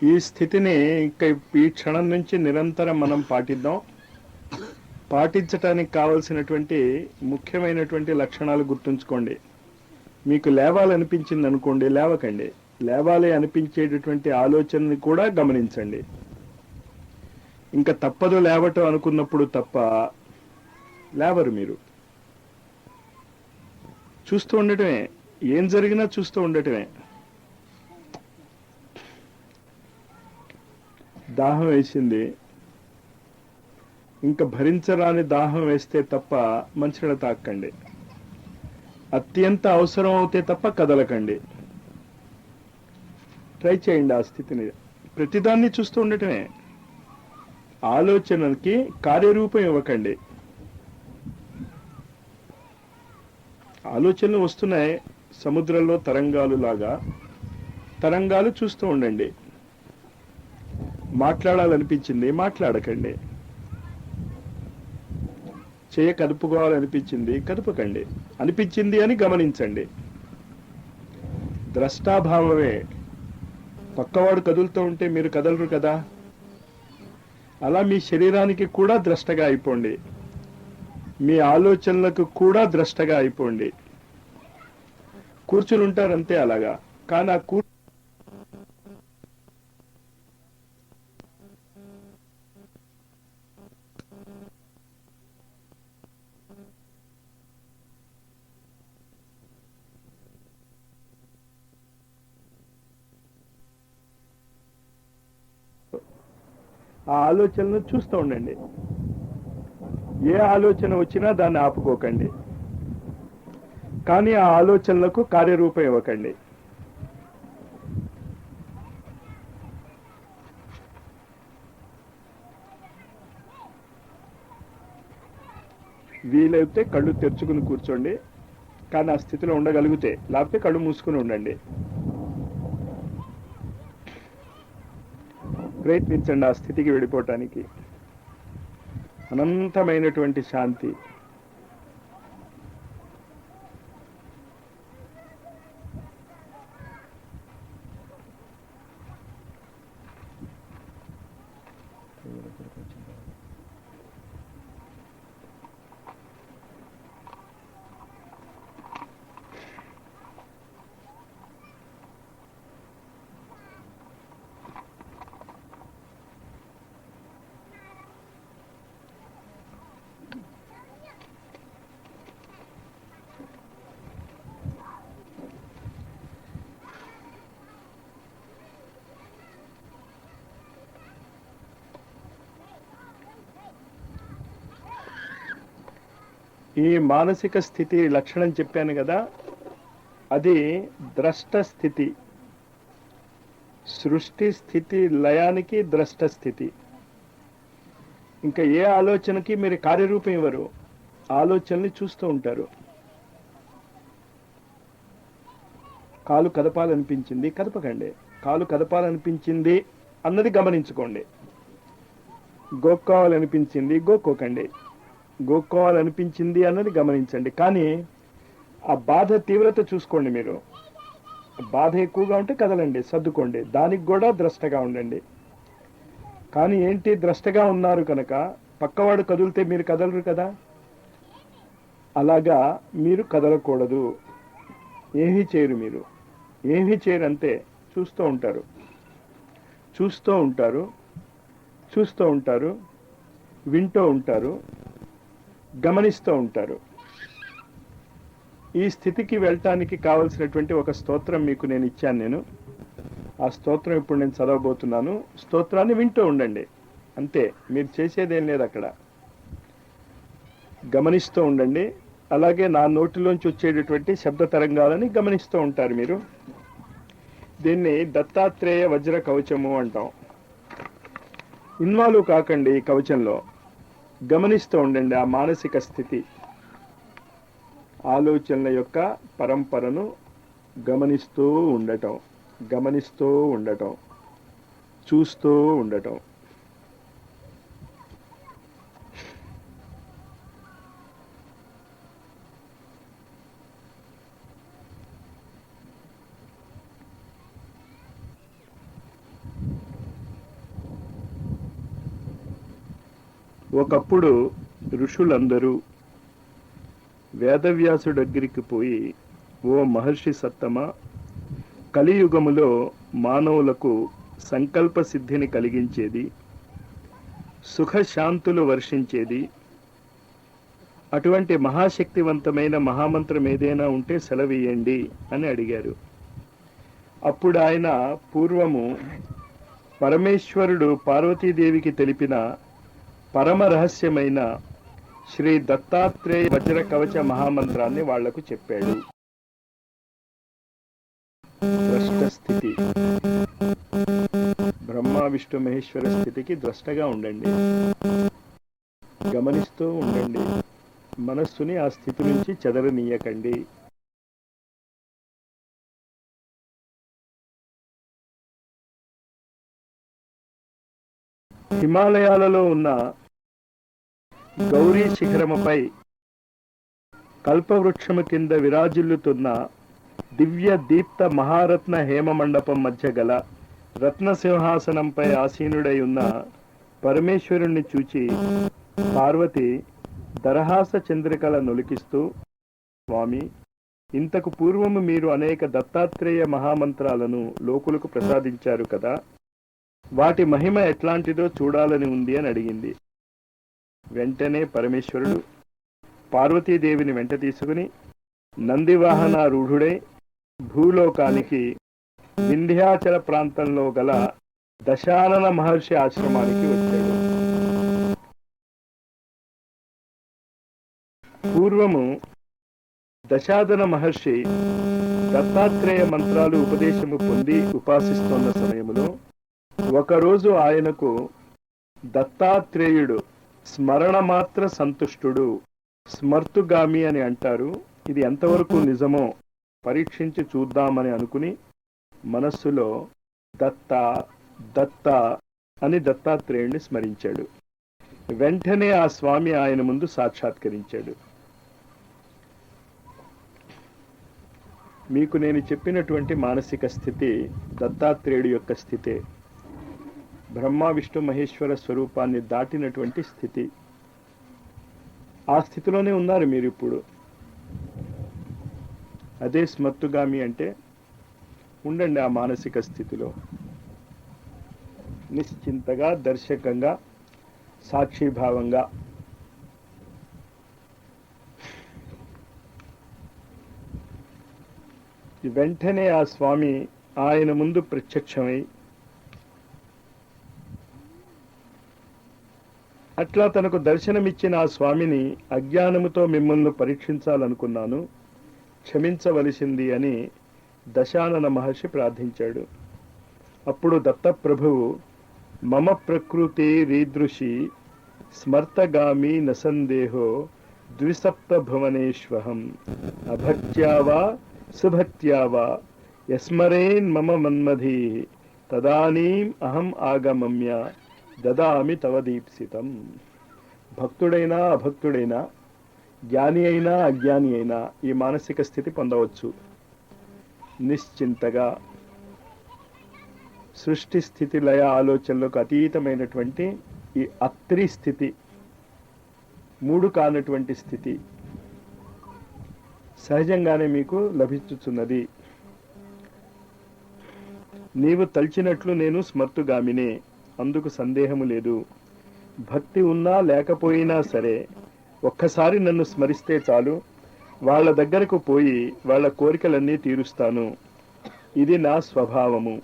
Speaker 1: ఈ స్థితిని ఇంకా ఈ క్షణం నుంచి నిరంతరం మనం పాటిద్దాం. పాటించటానికి కావలసినటువంటి ముఖ్యమైనటువంటి లక్షణాలు గుర్తుంచుకోండి. మీకు లేవాలనిపించింది అనుకోండి, లేవకండి. లేవాలి అనిపించేటటువంటి ఆలోచనని కూడా గమనించండి. ఇంకా తప్పదు లేవటం అనుకున్నప్పుడు తప్ప లేవరు. మీరు చూస్తూ ఉండటమే. ఏం జరిగినా చూస్తూ ఉండటమే. దాహం వేసింది, ఇంకా భరించరాని దాహం వేస్తే తప్ప మంచినీళ్ళు తాకండి. అత్యంత అవసరం అవుతే తప్ప కదలకండి. ట్రై చేయండి ఆ స్థితిని. ప్రతిదాన్ని చూస్తూ ఉండటమే. ఆలోచనకి కార్యరూపం ఇవ్వకండి. ఆలోచనలు వస్తున్నాయి సముద్రంలో తరంగాలు లాగా. తరంగాలు చూస్తూ ఉండండి. మాట్లాడాలనిపించింది, మాట్లాడకండి. చేయ కదుపుకోవాలనిపించింది, కదుపకండి. అనిపించింది అని గమనించండి. ద్రష్టాభావమే. పక్కవాడు కదులుతూ ఉంటే మీరు కదలరు కదా. అలా మీ శరీరానికి కూడా ద్రష్టగా అయిపోండి. మీ ఆలోచనలకు కూడా ద్రష్టగా అయిపోండి. కూర్చుని ఉంటారంతే అలాగా. కానీ ఆ ఆలోచనలు చూస్తూ ఉండండి. ఏ ఆలోచన వచ్చినా దాన్ని ఆపుకోకండి, కానీ ఆ ఆలోచనలకు కార్యరూపం ఇవ్వకండి. వీలైతే కళ్ళు తెరుచుకుని కూర్చోండి, కానీ ఆ స్థితిలో ఉండగలిగితే. లేకపోతే కళ్ళు మూసుకుని ఉండండి. ప్రయత్నించండి ఆ స్థితికి వెళ్ళిపోవటానికి. అనంతమైనటువంటి శాంతి. ఈ మానసిక స్థితి లక్షణం చెప్పాను కదా, అది ద్రష్ట స్థితి. సృష్టి స్థితి లయానికి ద్రష్ట స్థితి. ఇంకా ఏ ఆలోచనకి మీరు కార్యరూపం ఇవ్వరు, ఆలోచనని చూస్తూ ఉంటారు. కాలు కదపాలనిపించింది, కదపకండి. కాలు కదపాలనిపించింది అన్నది గమనించుకోండి. గోక్కోవాలనిపించింది, గోక్కోకండి. గోక్కోవాలనిపించింది అన్నది గమనించండి. కానీ ఆ బాధ తీవ్రత చూసుకోండి. మీరు బాధ ఎక్కువగా ఉంటే కదలండి, సర్దుకోండి. దానికి కూడా ద్రష్టగా ఉండండి. కానీ ఏంటి, ద్రష్టగా ఉన్నారు కనుక పక్కవాడు కదిలితే మీరు కదలరు కదా. అలాగా మీరు కదలకూడదు. ఏమీ చేయరు, మీరు ఏమీ చేయరు, అంతే. చూస్తూ ఉంటారు, చూస్తూ ఉంటారు, చూస్తూ ఉంటారు, వింటూ ఉంటారు, గమనిస్తూ ఉంటారు. ఈ స్థితికి వెళ్ళటానికి కావలసినటువంటి ఒక స్తోత్రం మీకు నేను ఇచ్చాను. ఆ స్తోత్రం ఇప్పుడు నేను చదవబోతున్నాను. స్తోత్రాన్ని వింటూ ఉండండి, అంతే. మీరు చేసేదేం లేదు అక్కడ. గమనిస్తూ ఉండండి. అలాగే నా నోటిలోంచి వచ్చేటటువంటి శబ్ద తరంగాలని గమనిస్తూ ఉంటారు మీరు. దీన్ని దత్తాత్రేయ వజ్ర కవచము అంటాం. ఇన్వాల్వ్ కాకండి ఈ కవచంలో. గమనిస్తూ ఉండండి ఆ మానసిక స్థితి. ఆలోచనల యొక్క పరంపరను గమనిస్తూ ఉండటం, గమనిస్తూ ఉండటం, చూస్తూ ఉండటం. ఒకప్పుడు ఋషులందరూ వేదవ్యాసుడి దగ్గరికి పోయి, ఓ మహర్షి సత్తమ, కలియుగములో మానవులకు సంకల్ప సిద్ధిని కలిగించేది, సుఖశాంతులు వర్షించేది, అటువంటి మహాశక్తివంతమైన మహామంత్రం ఏదైనా ఉంటే సెలవీయండి అని అడిగారు. అప్పుడు ఆయన పూర్వము పరమేశ్వరుడు పార్వతీదేవికి తెలిపిన పరమ రహస్యమైన శ్రీ దత్తాత్రేయ వజ్ర కవచ మహామంత్రాన్ని వాళ్లకు చెప్పాడు. ద్రష్ట స్థితి, బ్రహ్మ విష్ణు మహేశ్వర స్థితికి ద్రష్టగా ఉండండి, గమనిస్తూ ఉండండి. మనస్సుని ఆ స్థితి నుంచి చెదరనీయకండి. హిమాలయాలలో ఉన్న గౌరీ శిఖరముపై కల్పవృక్షము కింద విరాజిల్లుతున్న దివ్య దీప్త మహారత్న హేమ మండపం మధ్య గల రత్నసింహాసనంపై ఆసీనుడై ఉన్న పరమేశ్వరుణ్ణి చూచి పార్వతి దరహాస చంద్రికల నొలికిస్తూ, స్వామి, ఇంతకు పూర్వము మీరు అనేక దత్తాత్రేయ మహామంత్రాలను లోకులకు ప్రసాదించారు కదా, వాటి మహిమ ఎట్లాంటిదో చూడాలని ఉంది అని అడిగింది. వెంటనే పరమేశ్వరుడు పార్వతీదేవిని వెంట తీసుకుని నందివాహనారూఢుడై భూలోకానికి వింధ్యాచల ప్రాంతంలో గల దశానన మహర్షి ఆశ్రమానికి వచ్చాడు. పూర్వము దశాదన మహర్షి దత్తాత్రేయ మంత్రాలు ఉపదేశము పొంది ఉపాసిస్తున్న సమయములో ఒకరోజు ఆయనకు దత్తాత్రేయుడు స్మరణ మాత్ర సంతుష్టుడు, స్మర్తుగామి అని అంటారు, ఇది ఎంతవరకు నిజమో పరీక్షించి చూద్దామని అనుకుని మనస్సులో దత్త దత్త అని దత్తాత్రేయుడిని స్మరించాడు. వెంటనే ఆ స్వామి ఆయన ముందు సాక్షాత్కరించాడు. మీకు నేను చెప్పినటువంటి మానసిక స్థితి దత్తాత్రేయుడి యొక్క స్థితే. బ్రహ్మ విష్ణు మహేశ్వర స్వరూపాన్ని దాటినటువంటి స్థితి. ఆ స్థితిలోనే ఉన్నారు మీరు ఇప్పుడు. అదే స్మర్తుగామి అంటే. ఉండండి ఆ మానసిక స్థితిలో, నిశ్చింతగా, దర్శకంగా, సాక్షిభావంగా. వెంటనే ఆ స్వామి ఆయన ముందు ప్రత్యక్షమై, అట్లా తనకు దర్శనమిచ్చిన ఆ స్వామిని అజ్ఞానముతో మిమ్మల్ని పరీక్షించాలనుకున్నాను, క్షమించవలసింది అని దశానన మహర్షి ప్రార్థించాడు. అప్పుడు దత్తప్రభువు మమ ప్రకృతి రీదృషి స్మర్తగామి నసందేహో ద్విసప్త భువనేశ్వహం అభక్త్యావా సుభక్త్యావా యస్మరేన్ మమ మన్మధీ తదానీం అహం ఆగమమ్య దదామి తవ దీప్సితం. భక్తుడైనా అభక్తుడైనా, జ్ఞాని అయినా అజ్ఞాని అయినా ఈ మానసిక స్థితి పొందవచ్చు. నిశ్చింతగా, సృష్టి స్థితి లయ ఆలోచనలకు అతీతమైనటువంటి ఈ అత్రి స్థితి, మూడు కానటువంటి స్థితి సహజంగానే మీకు లభించుతున్నది. నీవు తలిచినట్లు నేను స్మర్తుగామినే, అందుకు సందేహము లేదు. భక్తి ఉన్నా లేకపోయినా సరే ఒక్కసారి నన్ను స్మరిస్తే చాలు, వాళ్ళ దగ్గరకు పోయి వాళ్ళ కోరికలన్నీ తీరుస్తాను. ఇది నా స్వభావము.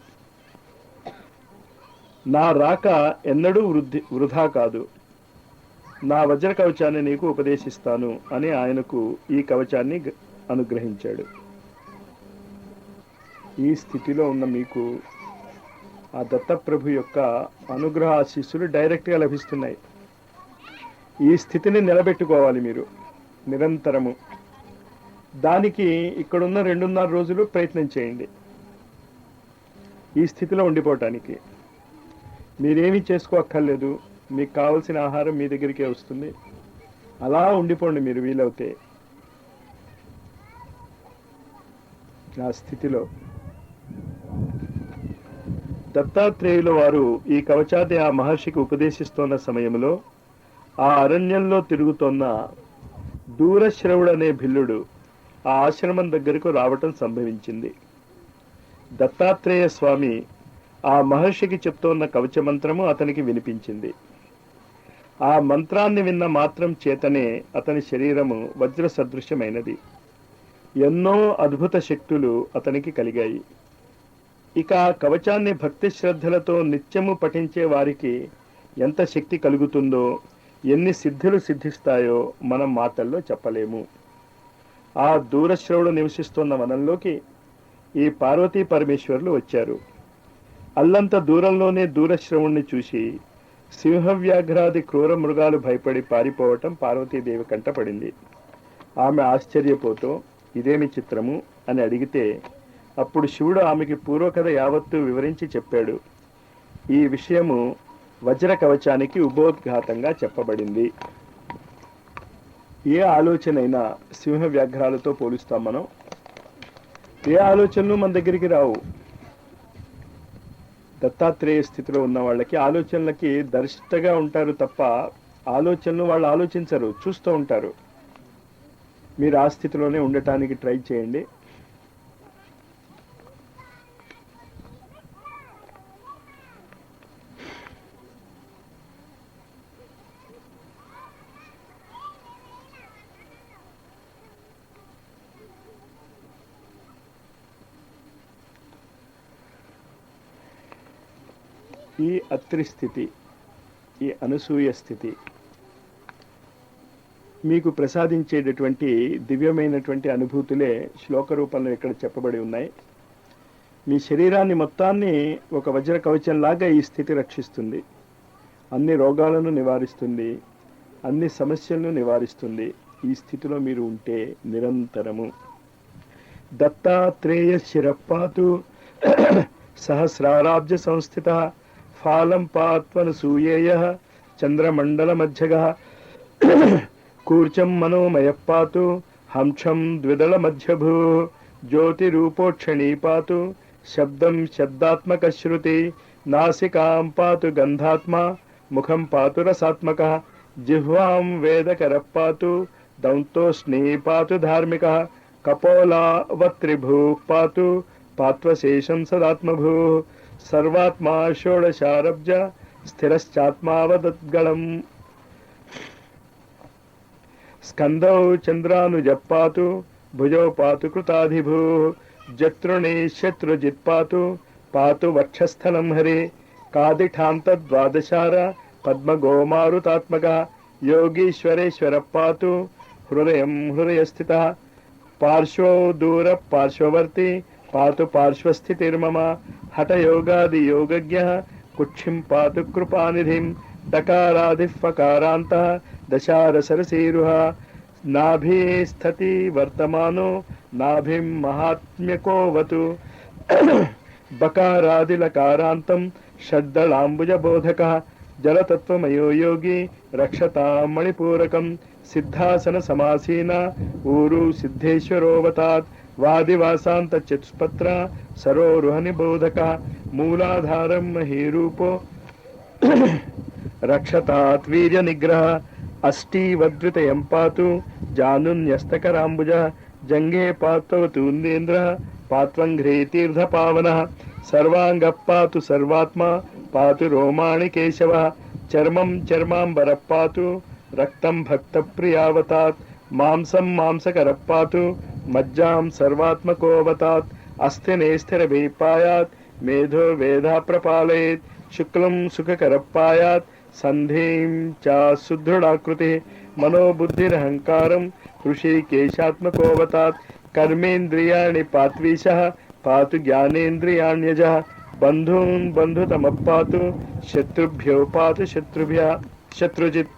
Speaker 1: నా రాక ఎన్నడూ వృధా కాదు. నా వజ్ర కవచాన్ని నీకు ఉపదేశిస్తాను అని ఆయనకు ఈ కవచాన్ని అనుగ్రహించాడు. ఈ స్థితిలో ఉన్న మీకు ఆ దత్తప్రభు యొక్క అనుగ్రహ ఆశీస్సులు డైరెక్ట్గా లభిస్తున్నాయి. ఈ స్థితిని నిలబెట్టుకోవాలి మీరు నిరంతరము. దానికి ఇక్కడున్న 2.5 రోజులు ప్రయత్నం చేయండి ఈ స్థితిలో ఉండిపోవటానికి. మీరేమీ చేసుకోక్కర్లేదు, మీకు కావలసిన ఆహారం మీ దగ్గరికే వస్తుంది. అలా ఉండిపోండి మీరు వీలవుతే ఆ స్థితిలో. దత్తాత్రేయుల వారు ఈ కవచాన్ని ఆ మహర్షికి ఉపదేశిస్తున్న సమయంలో ఆ అరణ్యంలో తిరుగుతోన్న దూరశ్రవుడనే భిల్లుడు ఆ ఆశ్రమం దగ్గరకు రావటం సంభవించింది. దత్తాత్రేయ స్వామి ఆ మహర్షికి చెప్తోన్న కవచ మంత్రము అతనికి వినిపించింది. ఆ మంత్రాన్ని విన్న మాత్రం చేతనే అతని శరీరము వజ్ర సదృశ్యమైనది. ఎన్నో అద్భుత శక్తులు అతనికి కలిగాయి. ఇక ఆ కవచాన్ని భక్తి శ్రద్ధలతో నిత్యము పఠించే వారికి ఎంత శక్తి కలుగుతుందో, ఎన్ని సిద్ధులు సిద్ధిస్తాయో మనం మాటల్లో చెప్పలేము. ఆ దూరశ్రవుడు నివసిస్తున్న వనంలోకి ఈ పార్వతీ పరమేశ్వరులు వచ్చారు. అల్లంత దూరంలోనే దూరశ్రవుణ్ణి చూసి సింహవ్యాఘ్రాది క్రూర మృగాలు భయపడి పారిపోవటం పార్వతీదేవి కంటపడింది. ఆమె ఆశ్చర్యపోతూ ఇదేమి చిత్రము అని అడిగితే అప్పుడు శివుడు ఆమెకి పూర్వకథ యావత్తు వివరించి చెప్పాడు. ఈ విషయము వజ్ర కవచానికి ఉపోద్ఘాతంగా చెప్పబడింది. ఏ ఆలోచనైనా సింహ వ్యాఘ్రాలతో పోలుస్తాం మనం. ఏ ఆలోచనలు మన దగ్గరికి రావు. దత్తాత్రేయ స్థితిలో ఉన్న వాళ్ళకి ఆలోచనలకి దర్శితగా ఉంటారు తప్ప ఆలోచనలు వాళ్ళు ఆలోచించరు, చూస్తూ ఉంటారు. మీరు ఆ స్థితిలోనే ఉండటానికి ట్రై చేయండి. ఈ అత్రి స్థితి, ఈ అనసూయ స్థితి మీకు ప్రసాదించేటటువంటి దివ్యమైనటువంటి అనుభూతులే శ్లోక రూపంలో ఇక్కడ చెప్పబడి ఉన్నాయి. మీ శరీరాన్ని మొత్తాన్ని ఒక వజ్ర కవచంలాగా ఈ స్థితి రక్షిస్తుంది. అన్ని రోగాలను నివారిస్తుంది, అన్ని సమస్యలను నివారిస్తుంది. ఈ స్థితిలో మీరు ఉంటే నిరంతరము. దత్తాత్రేయ శిరపాతు సహస్రారాబ్జ సంస్థిత ఫాలం పాత్వనసూయేయ చంద్రమండల మధ్యగ కూర్చం మనోమయ పాతు హంసం ద్విదళ మధ్యభూ జ్యోతిరూపోక్షణీ పాతు శబ్దం శబ్దాత్మక శృతి నాసికాం పాతు గంధాత్మ ముఖం పాతు రసాత్మక జిహ్వాం వేదకర పాతు దంతోష్ణీ పాతు ధార్మిక కపోలావత్రిభూ పాతు పాత్వశేషం సదాత్మభూ సర్వాత్మా షోడశారబ్జ స్థిరశ్చాత్మావదద్గళం స్కందౌ చంద్రానుజ పాతు భుజౌ పాతు కృతాధిభూ జతృణే శత్రుజిత్ పాతు పాతు వక్షస్థలం హరే కాదిఠాంత ద్వాదశార పద్మగోమారుతాత్మక యోగీశ్వరేశ్వర పాతు హృదయం హృదయస్థిత పార్శ్వో దూర పార్శ్వవర్తి పాతు పార్శ్వస్థితిర్మమ హఠయోగాది యోగజ్ఞ కుక్షిం పాతు కృపానిధిం డకారాదిః ఫకారాంతః దశారసరసీరుహ నాభి స్థతి వర్తమానో నాభిం మహాత్మ్యకోవతు బకారాదిలకారాంతం షడ్దళాంబుజబోధక జలతత్వమయో యోగి రక్షతాం మణిపూరకం సిద్ధాసన సమాసీన ఊరు సిద్ధేశ్వరోవతాత్ వాదివాసాంత చతుష్పత్ర సరోరుహని బోధక మూలాధారం మహీరూపో రక్షతాత్ వీర్య నిగ్రహ అష్టీవద్వితయం పాతు జానున్యస్తకరాంబుజ జంగే పాత్వతూందేంద్ర పాత్వంఘ్రే తీర్థ పావన సర్వాంగ పాతు సర్వాత్మా పాతు రోమాణి కేశవ చర్మం చర్మాంబర పాతు రక్తం భక్త ప్రియావతాత్ మాంసం మాంసకర పాతు మజ్జాం సర్వాత్మకోవతాత్ అస్థినే స్థిరభీపాయాత్ మేధో వేధా ప్రపాలయేత్ శుక్లం సుఖకర పాయాత్ సంధీం చ సుదృఢాకృతి మనోబుద్ధిరహంకారం హృషీకేశాత్మకోవతాత్ కర్మేంద్రియాణి పాత్వీశః పాతు జ్ఞానేంద్రియాణ్యజః బంధూన్ బంధుతమ పాతు శత్రుభ్యో పాతు శత్రుజిత్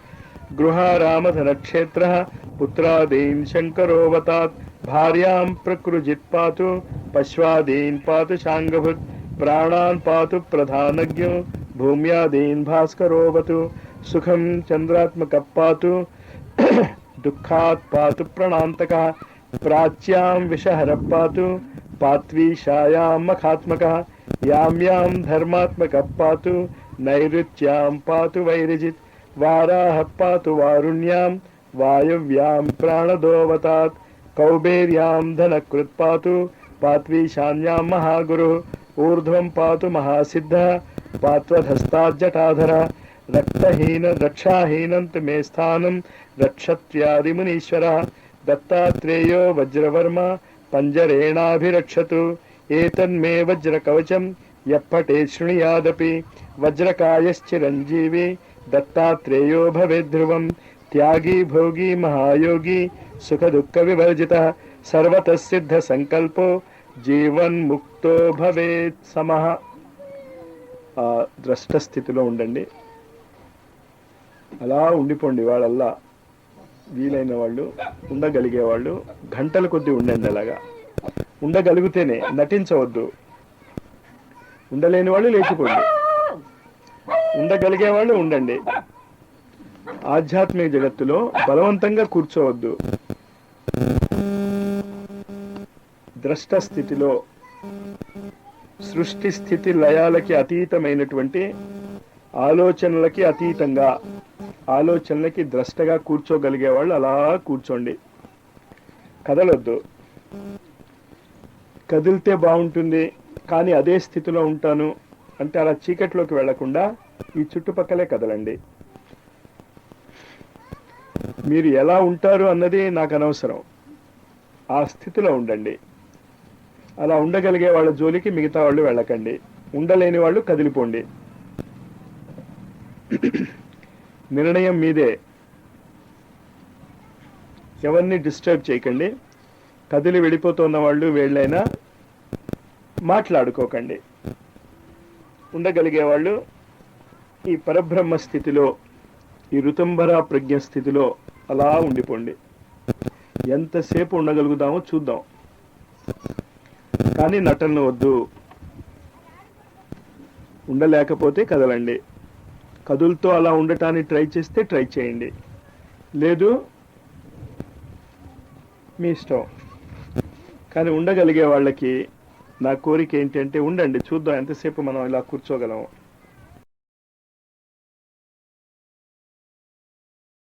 Speaker 1: గృహారామధనక్షేత్ర పుత్రాదీన్ శంకరోవతాత్ భార్యాం ప్రకృజిత్ పాతు పశ్వాదీన్ పాతు శాంగభుత్ ప్రాణాన్ పాతు ప్రధానజ్ఞో భూమ్యాదీన్ భాస్కరోవతు సుఖం చంద్రాత్మక పాతు దుఃఖాత్ పాతు ప్రణాంతక ప్రాచ్యాం విషహర పాతు పాత్వీషాయాం మఖాత్మక యామ్యాం ధర్మాత్మక పాతు నైరుత్యాం పాతు వైరజిత్ వారాహ పాతు వారుణ్యాం వాయవ్యాం ప్రాణదోవతాత్ కౌబేర్యాం ధనకృత్ పాతు పాత్వీశాన్యాం మహాగురు ఊర్ధ్వం పాతు మహాసిద్ధ పాత్వధస్తాజ్జటాధర రక్తహీన రక్షాహీనంత మే స్థానం రక్షత్యాదిమునీశ్వర దత్తాత్రేయో వజ్రవర్మ పంజరేణాభిరక్షతు ఏతన్మే వజ్రకవచం యప్పటే శృణుయాదపి వజ్రకాయశ్చిరంజీవి దత్తాత్రేయో భవేద్ధ్రువం త్యాగీ భోగి మహాయోగి సుఖ దుఃఖ వివర్జిత సర్వతః సిద్ధ సంకల్పో జీవన్ముక్తో భవేత్ సమః. ద్రష్ట స్థితిలో ఉండండి, అలా ఉండిపోండి. వాళ్ళల్లా వీలైన వాళ్ళు, ఉండగలిగే వాళ్ళు గంటల కొద్దీ ఉండండి. అలాగా ఉండగలిగితేనే, నటించవద్దు. ఉండలేని వాళ్ళు లేచిపోండి, ఉండగలిగే వాళ్ళు ఉండండి. ఆధ్యాత్మిక జగత్తులో బలవంతంగా కూర్చోవద్దు. ద్రష్ట స్థితిలో సృష్టి స్థితి లయాలకి అతీతమైనటువంటి ఆలోచనలకి అతీతంగా ఆలోచనలకి ద్రష్టగా కూర్చోగలిగే వాళ్ళు అలా కూర్చోండి, కదలొద్దు. కదిలితే బాగుంటుంది కానీ అదే స్థితిలో ఉంటాను అంటే అలా చీకట్లోకి వెళ్లకుండా ఈ చుట్టుపక్కలే కదలండి. మీరు ఎలా ఉంటారు అన్నది నాకు అనవసరం, ఆ స్థితిలో ఉండండి. అలా ఉండగలిగే వాళ్ళ జోలికి మిగతా వాళ్ళు వెళ్ళకండి, ఉండలేని వాళ్ళు కదిలిపోండి. నిర్ణయం మీదే, ఎవరిని డిస్టర్బ్ చేయకండి. కదిలి వెళ్ళిపోతున్న వాళ్ళు వీళ్ళైనా మాట్లాడుకోకండి. ఉండగలిగే వాళ్ళు ఈ పరబ్రహ్మ స్థితిలో, ఈ ఋతుంబర ప్రజ్ఞ స్థితిలో అలా ఉండిపోండి. ఎంతసేపు ఉండగలుగుతామో చూద్దాం, కానీ నటన వద్దు. ఉండలేకపోతే కదలండి. కదులతో అలా ఉండటానికి ట్రై చేస్తే ట్రై చేయండి, లేదు మీ ఇష్టం. కానీ ఉండగలిగే వాళ్ళకి నా కోరిక ఏంటంటే ఉండండి, చూద్దాం ఎంతసేపు మనం ఇలా కూర్చోగలం.